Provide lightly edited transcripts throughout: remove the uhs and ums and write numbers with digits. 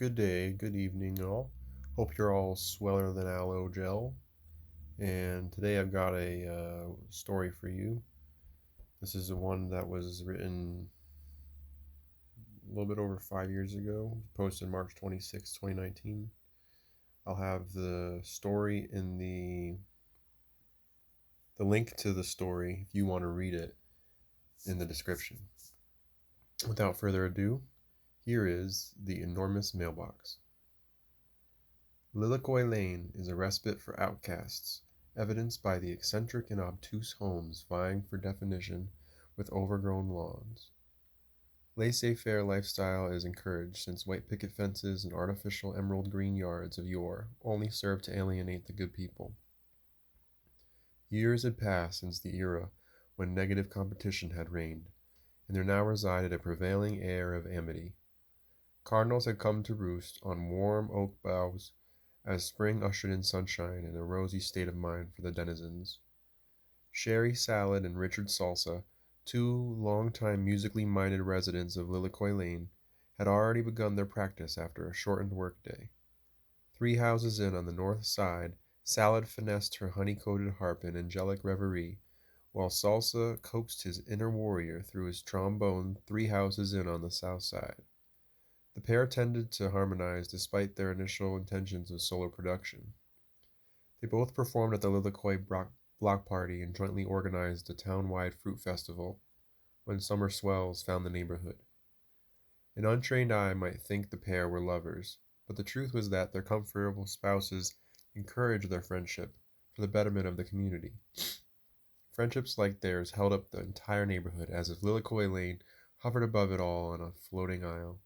Good day, good evening, all. Hope you're all sweller than aloe gel. And today I've got a story for you. This is the one that was written a little bit over 5 years ago, posted March 26, 2019. I'll have the story in the link to the story if you want to read it in the description. Without further ado, here is the Enormous Mailbox. Lillicoy Lane is a respite for outcasts, evidenced by the eccentric and obtuse homes vying for definition with overgrown lawns. Laissez-faire lifestyle is encouraged since white picket fences and artificial emerald green yards of yore only serve to alienate the good people. Years had passed since the era when negative competition had reigned, and there now resided a prevailing air of amity. Cardinals had come to roost on warm oak boughs as spring ushered in sunshine and a rosy state of mind for the denizens. Sherry Salad and Richard Salsa, two long-time musically minded residents of Lillicoy Lane, had already begun their practice after a shortened workday. 3 houses in on the north side, Salad finessed her honey-coated harp in angelic reverie, while Salsa coaxed his inner warrior through his trombone 3 houses in on the south side. The pair tended to harmonize despite their initial intentions of solo production. They both performed at the Lillicoy block party and jointly organized a town-wide fruit festival when summer swells found the neighborhood. An untrained eye might think the pair were lovers, but the truth was that their comfortable spouses encouraged their friendship for the betterment of the community. Friendships like theirs held up the entire neighborhood as if Lillicoy Lane hovered above it all on a floating isle.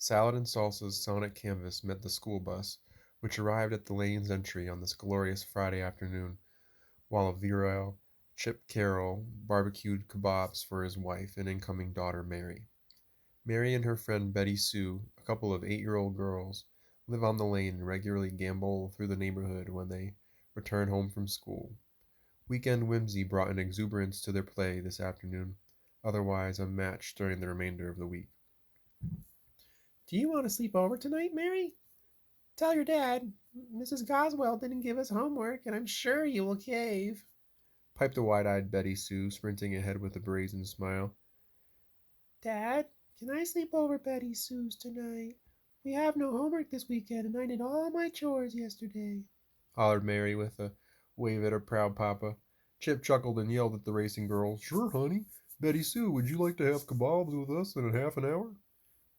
Salad and Salsa's sonic canvas met the school bus, which arrived at the lane's entry on this glorious Friday afternoon, while a virile Chip Carroll barbecued kebabs for his wife and incoming daughter Mary. Mary and her friend Betty Sue, a couple of 8-year-old girls, live on the lane and regularly gambol through the neighborhood when they return home from school. Weekend whimsy brought an exuberance to their play this afternoon, otherwise unmatched during the remainder of the week. Do you want to sleep over tonight, Mary? Tell your dad. Mrs. Goswell didn't give us homework, and I'm sure you will cave. Piped the wide-eyed Betty Sue, sprinting ahead with a brazen smile. Dad, can I sleep over Betty Sue's tonight? We have no homework this weekend, and I did all my chores yesterday. Hollered Mary with a wave at her proud papa. Chip chuckled and yelled at the racing girls. Sure, honey. Betty Sue, would you like to have kebabs with us in a half an hour?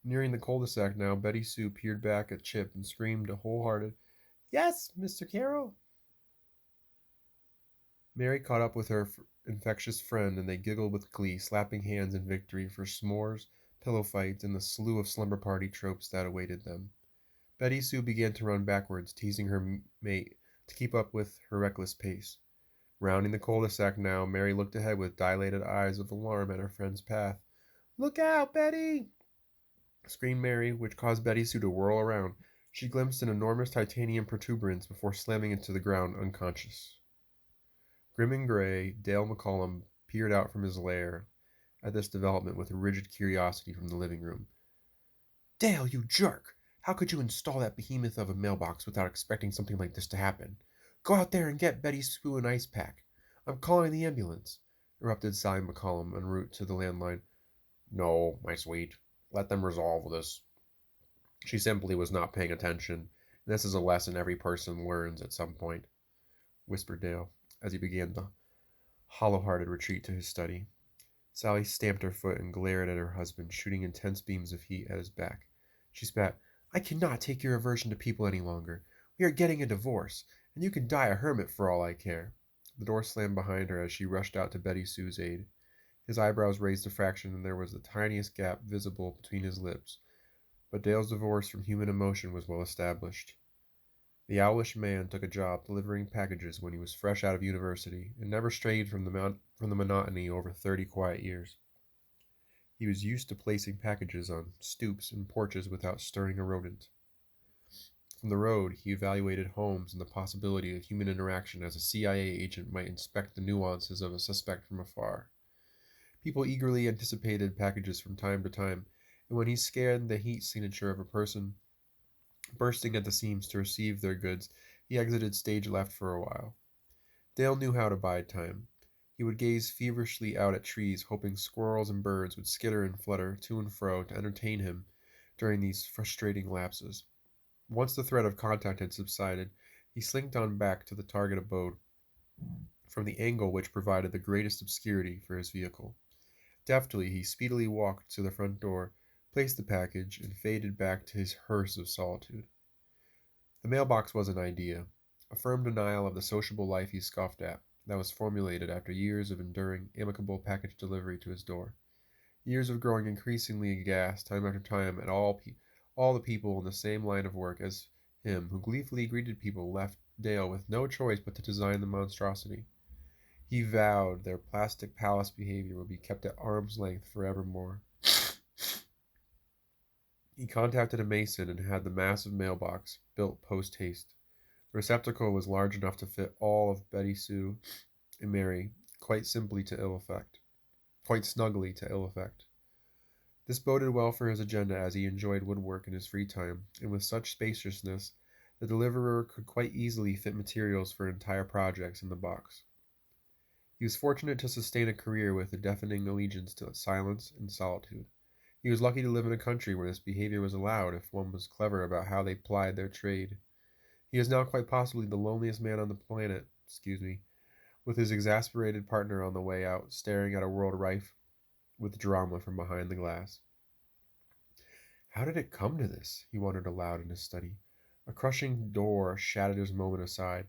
Nearing the cul-de-sac now, Betty Sue peered back at Chip and screamed a wholehearted, Yes, Mr. Carroll. Mary caught up with her infectious friend, and they giggled with glee, slapping hands in victory for s'mores, pillow fights, and the slew of slumber party tropes that awaited them. Betty Sue began to run backwards, teasing her mate to keep up with her reckless pace. Rounding the cul-de-sac now, Mary looked ahead with dilated eyes of alarm at her friend's path. Look out, Betty! Screamed Mary, which caused Betty Sue to whirl around. She glimpsed an enormous titanium protuberance before slamming into the ground unconscious. Grim and gray, Dale McCollum peered out from his lair at this development with rigid curiosity from the living room. Dale, you jerk! How could you install that behemoth of a mailbox without expecting something like this to happen? Go out there and get Betty Sue an ice pack. I'm calling the ambulance, erupted Sally McCollum en route to the landline. No, my sweet. Let them resolve this. She simply was not paying attention, and this is a lesson every person learns at some point, whispered Dale, as he began the hollow-hearted retreat to his study. Sally stamped her foot and glared at her husband, shooting intense beams of heat at his back. She spat, I cannot take your aversion to people any longer. We are getting a divorce, and you can die a hermit for all I care. The door slammed behind her as she rushed out to Betty Sue's aid. His eyebrows raised a fraction, and there was the tiniest gap visible between his lips. But Dale's divorce from human emotion was well established. The owlish man took a job delivering packages when he was fresh out of university, and never strayed from the monotony over 30 quiet years. He was used to placing packages on stoops and porches without stirring a rodent. From the road, he evaluated homes and the possibility of human interaction as a CIA agent might inspect the nuances of a suspect from afar. People eagerly anticipated packages from time to time, and when he scanned the heat signature of a person bursting at the seams to receive their goods, he exited stage left for a while. Dale knew how to bide time. He would gaze feverishly out at trees, hoping squirrels and birds would skitter and flutter to and fro to entertain him during these frustrating lapses. Once the threat of contact had subsided, he slinked on back to the target abode from the angle which provided the greatest obscurity for his vehicle. Deftly, he speedily walked to the front door, placed the package, and faded back to his hearse of solitude. The mailbox was an idea, a firm denial of the sociable life he scoffed at, that was formulated after years of enduring amicable package delivery to his door. Years of growing increasingly aghast time after time at all the people in the same line of work as him who gleefully greeted people left Dale with no choice but to design the monstrosity. He vowed their plastic palace behavior would be kept at arm's length forevermore. He contacted a mason and had the massive mailbox built post haste. The receptacle was large enough to fit all of Betty Sue and Mary, quite snugly to ill effect. This boded well for his agenda as he enjoyed woodwork in his free time, and with such spaciousness, the deliverer could quite easily fit materials for entire projects in the box. He was fortunate to sustain a career with a deafening allegiance to silence and solitude. He was lucky to live in a country where this behavior was allowed if one was clever about how they plied their trade. He is now quite possibly the loneliest man on the planet, with his exasperated partner on the way out, staring at a world rife with drama from behind the glass. How did it come to this? He wondered aloud in his study. A crushing door shadowed his moment aside.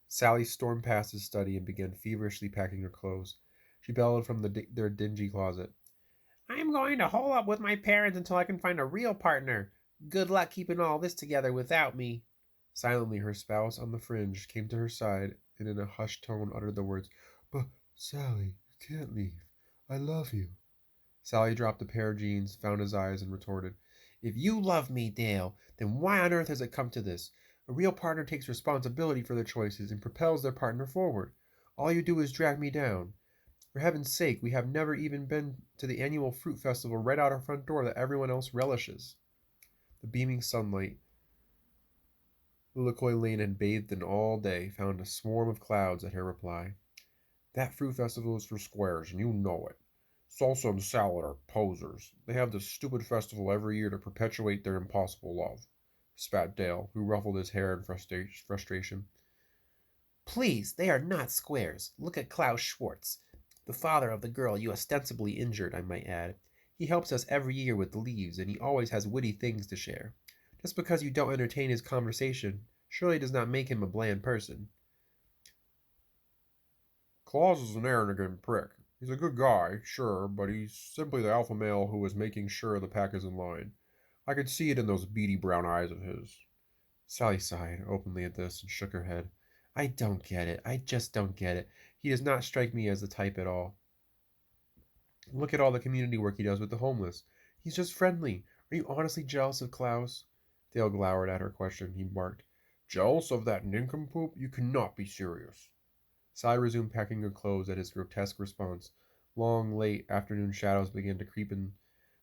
Sally stormed past his study and began feverishly packing her clothes. She bellowed from their dingy closet. I'm going to hole up with my parents until I can find a real partner. Good luck keeping all this together without me. Silently, her spouse on the fringe came to her side and in a hushed tone uttered the words, "But, Sally, you can't leave. I love you." Sally dropped a pair of jeans, found his eyes, and retorted, If you love me, Dale, then why on earth has it come to this? A real partner takes responsibility for their choices and propels their partner forward. All you do is drag me down. For heaven's sake, we have never even been to the annual fruit festival right out our front door that everyone else relishes. The beaming sunlight Lilicoy Lane had bathed in all day found a swarm of clouds at her reply. "That fruit festival is for squares, and you know it. Salsa and salad are posers. They have this stupid festival every year to perpetuate their impossible love," spat Dale, who ruffled his hair in frustration. Please, they are not squares. Look at Klaus Schwartz, the father of the girl you ostensibly injured, I might add. He helps us every year with the leaves, and he always has witty things to share. Just because you don't entertain his conversation surely does not make him a bland person. Claus is an arrogant prick. He's a good guy, sure, but he's simply the alpha male who is making sure the pack is in line. I could see it in those beady brown eyes of his. Sally sighed openly at this and shook her head. I don't get it. I just don't get it. He does not strike me as the type at all. Look at all the community work he does with the homeless. He's just friendly. Are you honestly jealous of Klaus? Dale glowered at her question. He barked, "Jealous of that nincompoop? You cannot be serious." Sally resumed packing her clothes at his grotesque response. Long, late afternoon shadows began to creep in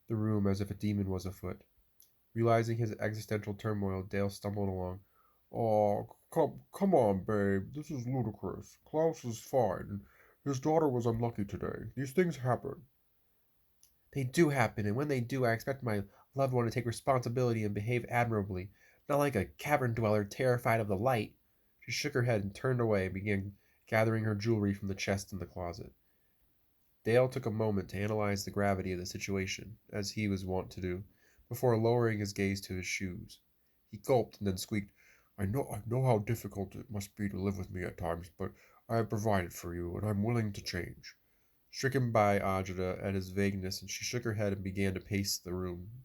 the room as if a demon was afoot. Realizing his existential turmoil, Dale stumbled along. "Oh, come on, babe. This is ludicrous. Klaus is fine, and his daughter was unlucky today. These things happen." They do happen, and when they do, I expect my loved one to take responsibility and behave admirably, not like a cavern dweller terrified of the light. She shook her head and turned away and began gathering her jewelry from the chest in the closet. Dale took a moment to analyze the gravity of the situation, as he was wont to do, before lowering his gaze to his shoes. He gulped and then squeaked, I know how difficult it must be to live with me at times, but I have provided for you, and I'm willing to change." Stricken by Ajita at his vagueness, and she shook her head and began to pace the room.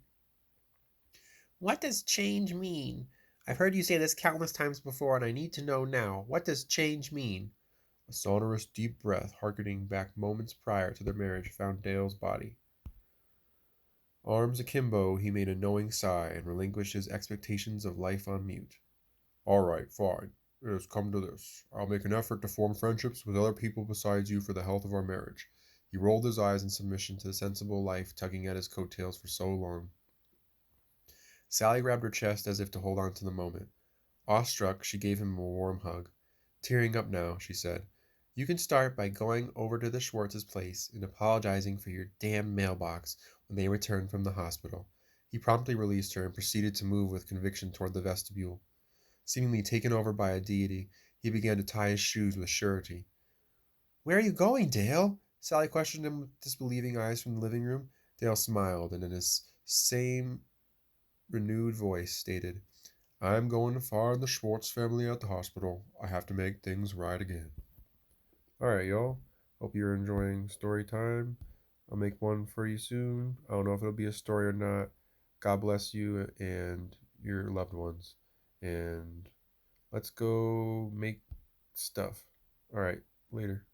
What does change mean? I've heard you say this countless times before, and I need to know now. What does change mean? A sonorous, deep breath, harkening back moments prior to their marriage, found Dale's body. Arms akimbo, he made a knowing sigh and relinquished his expectations of life on mute. "All right, fine. It has come to this. I'll make an effort to form friendships with other people besides you for the health of our marriage." He rolled his eyes in submission to the sensible life tugging at his coattails for so long. Sally grabbed her chest as if to hold on to the moment. Awestruck, she gave him a warm hug. Tearing up now, she said, "You can start by going over to the Schwartz's place and apologizing for your damn mailbox when they return from the hospital." He promptly released her and proceeded to move with conviction toward the vestibule. Seemingly taken over by a deity, he began to tie his shoes with surety. "Where are you going, Dale?" Sally questioned him with disbelieving eyes from the living room. Dale smiled and in his same renewed voice stated, "I'm going to find the Schwartz family at the hospital. I have to make things right again." Alright, y'all. Hope you're enjoying story time. I'll make one for you soon. I don't know if it'll be a story or not. God bless you and your loved ones. And let's go make stuff. Alright, later.